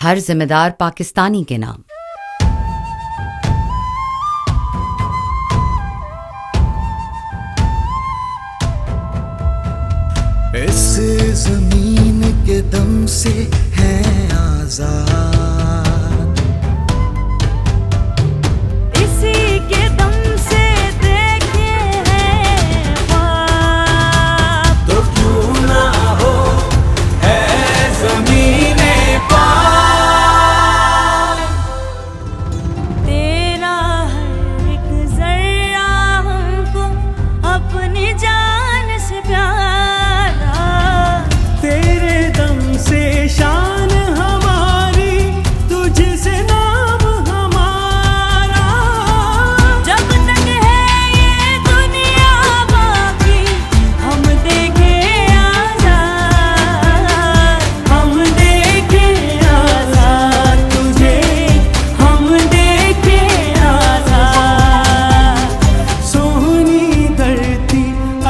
हर जिम्मेदार पाकिस्तानी के नाम। इस जमीन के दम से हैं आजाद, इसी के दम से देखे हैं ख्वाब। तो क्यों ना हो है जमीने पाक। तेरा हर एक जर्रा हमको अपनी जान से प्यारा, तेरे दम से शान हमारी, तुझसे नाम हमारा। जब तक है ये दुनिया बाकी हम देखे आजाद, हम देखे आजाद तुझे, हम देखे आजाद। सोनी धरती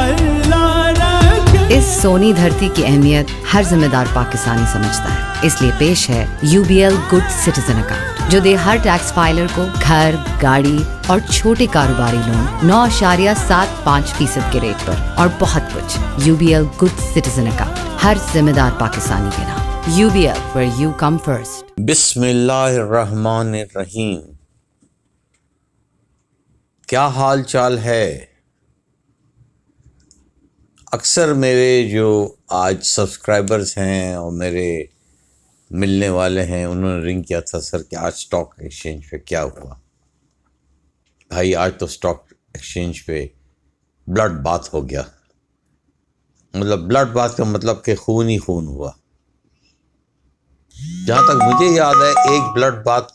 अल्लाह रखे। इस सोनी धरती की अहमियत हर जिम्मेदार पाकिस्तानी समझता है। इसलिए पेश है UBL गुड सिटीजन अकाउंट, जो दे हर टैक्स फाइलर को घर, गाड़ी और छोटे कारोबारी लोन 9.75% के रेट पर और बहुत कुछ। UBL गुड सिटीजन अकाउंट, हर जिम्मेदार पाकिस्तानी के नाम। UBL, where you come first। बिस्मिल्लाहिर्रहमानिर्रहीम। क्या हाल चाल है? अक्सर मेरे जो आज सब्सक्राइबर्स हैं और मेरे मिलने वाले हैं, उन्होंने रिंग किया था, सर कि आज स्टॉक एक्सचेंज पे क्या हुआ। भाई आज तो स्टॉक एक्सचेंज पे ब्लड बाथ हो गया। मतलब ब्लड बाथ का मतलब कि खून ही खून हुआ। जहाँ तक मुझे याद है, एक ब्लड बाथ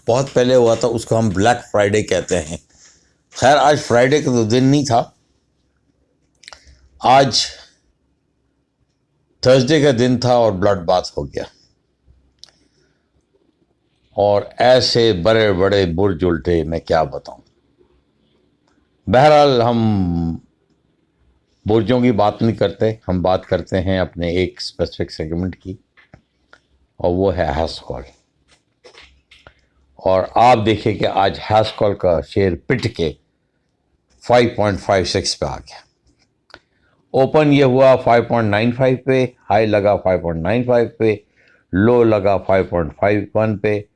बहुत पहले हुआ था, उसको हम ब्लैक फ्राइडे कहते हैं। खैर आज फ्राइडे का तो दिन नहीं था, आज थर्सडे का दिन था और ब्लड बाथ हो गया। और ऐसे बड़े बड़े बुर्ज उल्टे, मैं क्या बताऊं। बहरहाल हम बुर्जों की बात नहीं करते, हम बात करते हैं अपने एक स्पेसिफिक सेगमेंट की, और वो है हैस्कॉल। और आप देखिए कि आज हैस्कॉल का शेयर पिट के 5.56 पे आ गया। ओपन ये हुआ 5.95 पे, हाई लगा 5.95 पे, लो लगा 5.51 पे,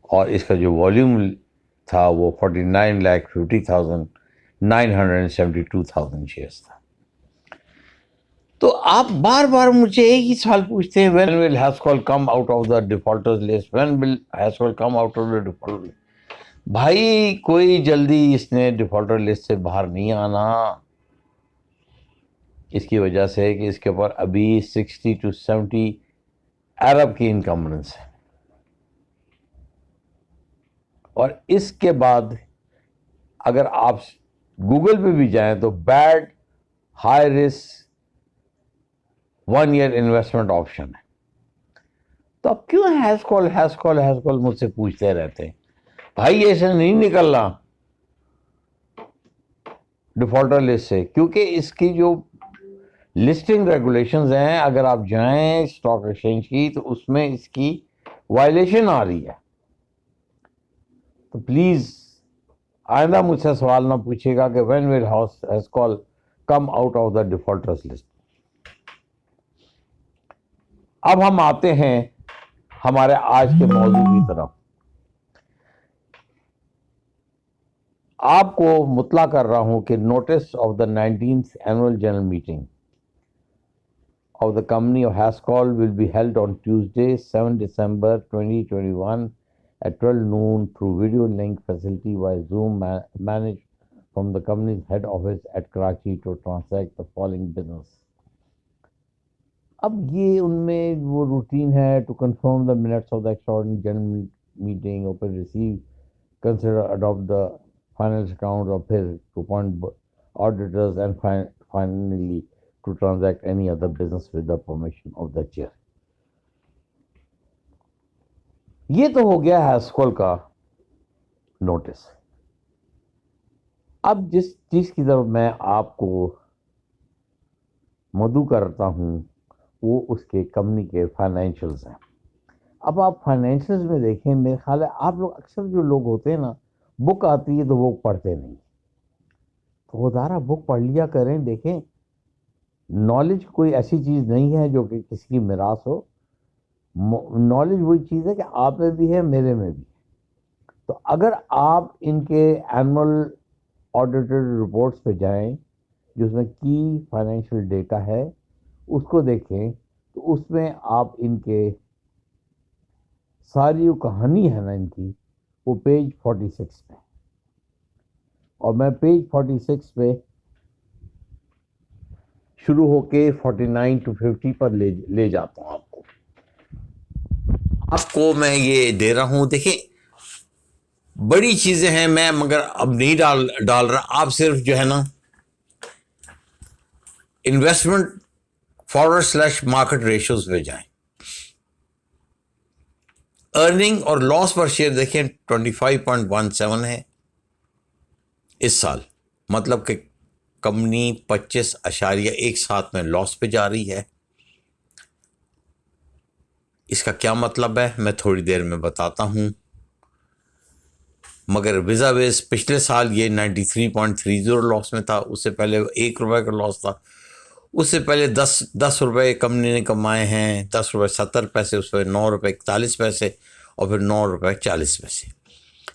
और इसका जो वॉल्यूम था वो 49,50,972,000 शेयर्स था। तो आप बार बार मुझे एक ही सवाल पूछते हैं, when will Hascol come out of the defaulters list, when will Hascol come out of the defaulter. भाई कोई जल्दी इसने डिफॉल्टर लिस्ट से बाहर नहीं आना। इसकी वजह से कि इसके ऊपर अभी 60 to 70 अरब की इनकम्बेंस है, और इसके बाद अगर आप गूगल पे भी जाएं तो bad high risk 1 year investment option है। तो अब क्यों हैस्कॉल हैस्कॉल हैस्कॉल मुझसे पूछते रहते हैं? भाई ऐसे नहीं निकलना डिफॉल्टर लिस्ट से, क्योंकि इसकी जो लिस्टिंग रेगुलेशंस हैं, अगर आप जाएं स्टॉक एक्सचेंज की तो उसमें इसकी वायलेशन आ रही है। तो प्लीज आइंदा मुझसे सवाल ना पूछिएगा कि when will Hascol come out of the defaulters list. अब हम आते हैं हमारे आज के मौजू की तरफ। आपको मुतला कर रहा हूं कि notice of the 19th annual general meeting of the company of Hascall will be held on Tuesday, 7 December 2021 at 12 noon through video link facility via Zoom managed from the company's head office at Karachi to transact the following business. अब ये उनमें वो routine है, to confirm the minutes of the extraordinary general meeting, open receive, consider adopt the final accounts of his, to appoint auditors, and finally to transact any other business with the permission of the chair. ये तो हो गया हैस्कॉल का notice. अब जिस चीज की तरफ मैं आपको मदऊ करता हूं वो उसके कंपनी के फाइनेंशियल्स हैं। अब आप फाइनेंशियल्स में देखें, मेरे ख्याल है आप लोग अक्सर जो लोग होते हैं ना, बुक आती है तो वो पढ़ते नहीं, तो खुदारा बुक पढ़ लिया करें। देखें, नॉलेज कोई ऐसी चीज़ नहीं है जो कि किसी की मिरास हो। नॉलेज वही चीज़ है कि आप में भी है, मेरे में भी है। तो अगर आप इनके एनुअल ऑडिटेड रिपोर्ट्स पे जाएं, जिसमें की फाइनेंशियल डेटा है, उसको देखें, तो उसमें आप इनके सारी जो कहानी है ना इनकी, वो पेज 46 पे, और मैं पेज 46 पे शुरू होके 49 to 50 पर ले जाता हूँ आपको मैं ये दे रहा हूँ। देखिए, बड़ी चीजें हैं, मैं मगर अब नहीं डाल रहा। आप सिर्फ जो है ना इन्वेस्टमेंट फॉरवर्ड/मार्केट रेशियोज पे जाएं। अर्निंग और लॉस पर शेयर देखें, 25.17 है इस साल, मतलब कि कंपनी 25.1 में लॉस पे जा रही है। इसका क्या मतलब है मैं थोड़ी देर में बताता हूं, मगर विज़ाविज़ पिछले साल ये 93.30 लॉस में था। उससे पहले 1 रुपये का लॉस था। उससे पहले 10 रुपये कंपनी ने कमाए हैं, 10 रुपये 70 पैसे, उस पर 9 रुपये 41 पैसे, और फिर 9 रुपये 40 पैसे।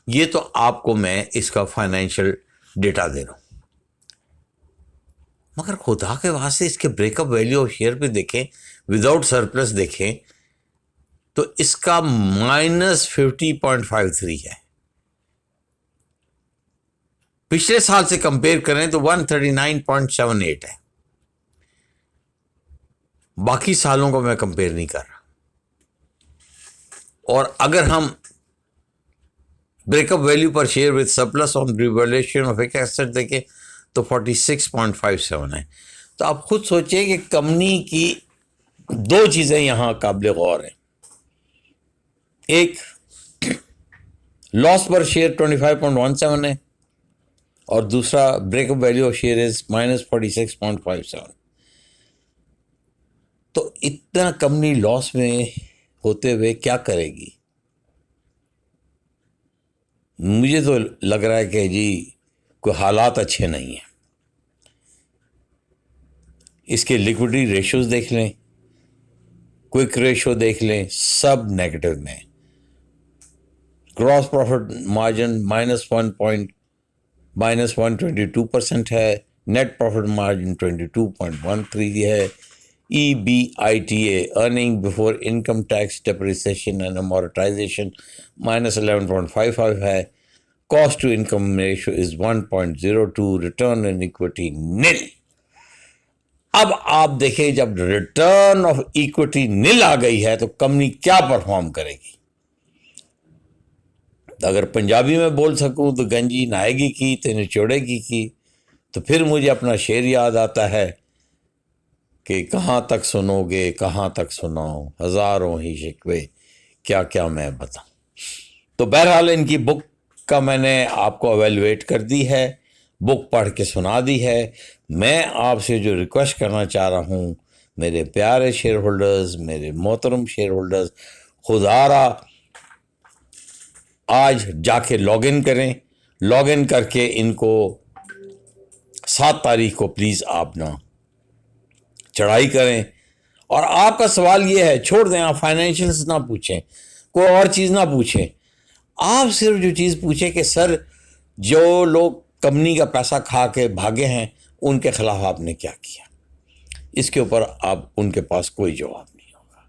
ये तो आपको मैं इसका फाइनेंशियल डेटा दे रहा हूँ, मगर खुदा के वास्ते इसके ब्रेकअप वैल्यू ऑफ शेयर पे देखें, विदाउट सरप्लस देखें, तो इसका -50.53 है। पिछले साल से कंपेयर करें तो 139.78 है। बाकी सालों को मैं कंपेयर नहीं कर रहा। और अगर हम ब्रेकअप वैल्यू पर share with surplus on revaluation of एक एसेट देखें तो 46.57 है। तो आप खुद सोचिए कि कंपनी की दो चीजें यहां काबिल गौर हैं। एक, लॉस पर शेयर 25.17 है, और दूसरा breakup value of share is -46.57। तो इतना कंपनी लॉस में होते हुए क्या करेगी? मुझे तो लग रहा है कि जी कोई हालात अच्छे नहीं हैं। इसके लिक्विडिटी रेशियोज देख लें, क्विक रेशियो देख लें, सब नेगेटिव में। ग्रॉस प्रॉफिट मार्जिन -122% है, नेट प्रॉफिट मार्जिन 22.13 है, EBITA earning before income tax depreciation and amortisation -11.55 है, cost to income ratio is 1.02, return on equity nil. अब आप देखें, जब रिटर्न ऑफ इक्विटी निल आ गई है तो कंपनी क्या परफॉर्म करेगी? अगर पंजाबी में बोल सकूं तो गंजी नहाएगी की तो निचोड़ेगी की। तो फिर मुझे अपना शेर याद आता है कि कहाँ तक सुनोगे, कहाँ तक सुनाओ, हजारों ही शिकवे, क्या क्या मैं बताऊं। तो बहरहाल इनकी बुक का मैंने आपको एवेलुएट कर दी है, बुक पढ़ के सुना दी है। मैं आपसे जो रिक्वेस्ट करना चाह रहा हूँ, मेरे प्यारे शेयर होल्डर्स, मेरे मोहतरम शेयर होल्डर्स, खुदारा आज जाके लॉगिन करें। लॉगिन करके इनको 7 तारीख को प्लीज़ आप ना चढ़ाई करें। और आपका सवाल ये है, छोड़ दें, आप फाइनेंशियल्स ना पूछें, कोई और चीज़ ना पूछें। आप सिर्फ जो चीज़ पूछें कि सर जो लोग कंपनी का पैसा खा के भागे हैं उनके खिलाफ आपने क्या किया, इसके ऊपर आप उनके पास कोई जवाब नहीं होगा।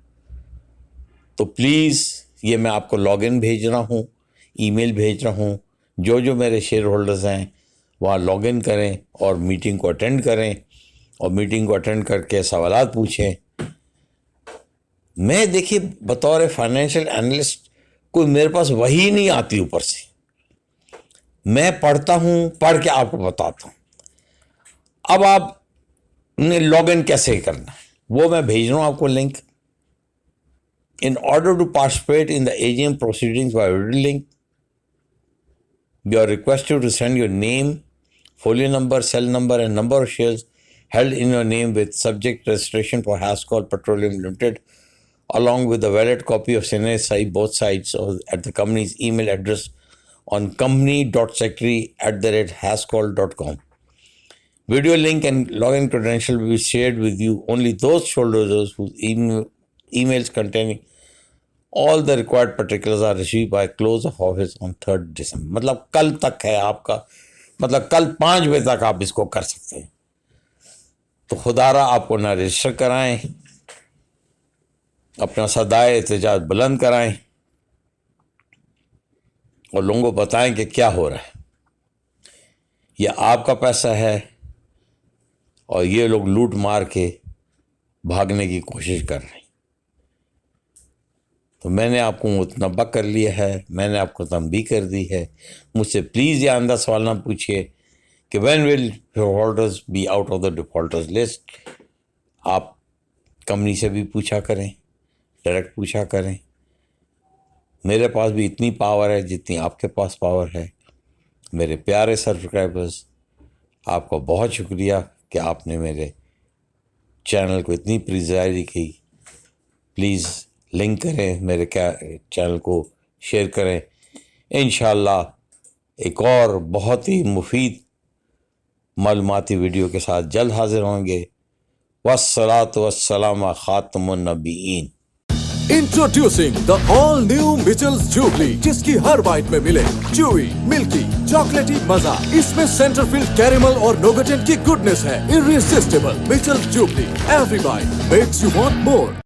तो प्लीज़ ये मैं आपको लॉगिन भेज रहा हूँ, ईमेल भेज रहा हूँ। जो मेरे शेयर होल्डर्स हैं वहाँ लॉगिन करें और मीटिंग को अटेंड करें, और मीटिंग को अटेंड करके सवालात पूछें। मैं देखिए बतौर फाइनेंशियल एनालिस्ट कोई मेरे पास वही नहीं आती ऊपर से, मैं पढ़ता हूँ, पढ़ के आपको बताता हूँ। अब आपने लॉगिन कैसे करना है वो मैं भेज रहा हूँ आपको link. In order to participate in the AGM proceedings by video link, you are requested to send your name, folio number, cell number, and number of shares held in your name with subject registration for Hascol Petroleum Limited along with a valid copy of CNSI, both sides, or at the company's email address on company.secretary@hascall.com. Video link and login credential will be shared with you only those shareholders whose emails containing all the required particulars are received by close of office on 3rd December. मतलब कल तक है आपका, मतलब कल 5 बजे तक आप इसको कर सकते हैं। तो खुदारा आपको ना रजिस्टर कराएं, अपना सदाए एहतजाज बुलंद कराएं और लोगों को बताएं कि क्या हो रहा है। यह आपका पैसा है और ये लोग लूट मार के भागने की कोशिश कर रहे हैं। तो मैंने आपको मुतनब्बा कर लिया है, मैंने आपको तंबीह कर दी है। मुझसे प्लीज़ ये आंदा सवाल ना पूछिए कि when will defaulters be out of the defaulters list. आप कंपनी से भी पूछा करें, डायरेक्ट पूछा करें। मेरे पास भी इतनी पावर है जितनी आपके पास पावर है। मेरे प्यारे सब्सक्राइबर्स, आपका बहुत शुक्रिया कि आपने मेरे चैनल को इतनी प्रिजारी की। प्लीज़ लिंक करें, मेरे चैनल को शेयर करें। इंशाअल्लाह एक और बहुत ही मुफीद मालूमाती वीडियो के साथ जल्द हाजिर होंगे। वस्सलातु वस्सलाम खातमुन नबीयीन। Introducing the all-new Mitchell's Jubilee, जिसकी हर बाइट में मिले chewy, milky, चॉकलेटी मजा। इसमें सेंटर फिल्ड कैरेमल और नोगटेन की गुडनेस है। Irresistible Mitchell's Jubilee, every bite makes you want more.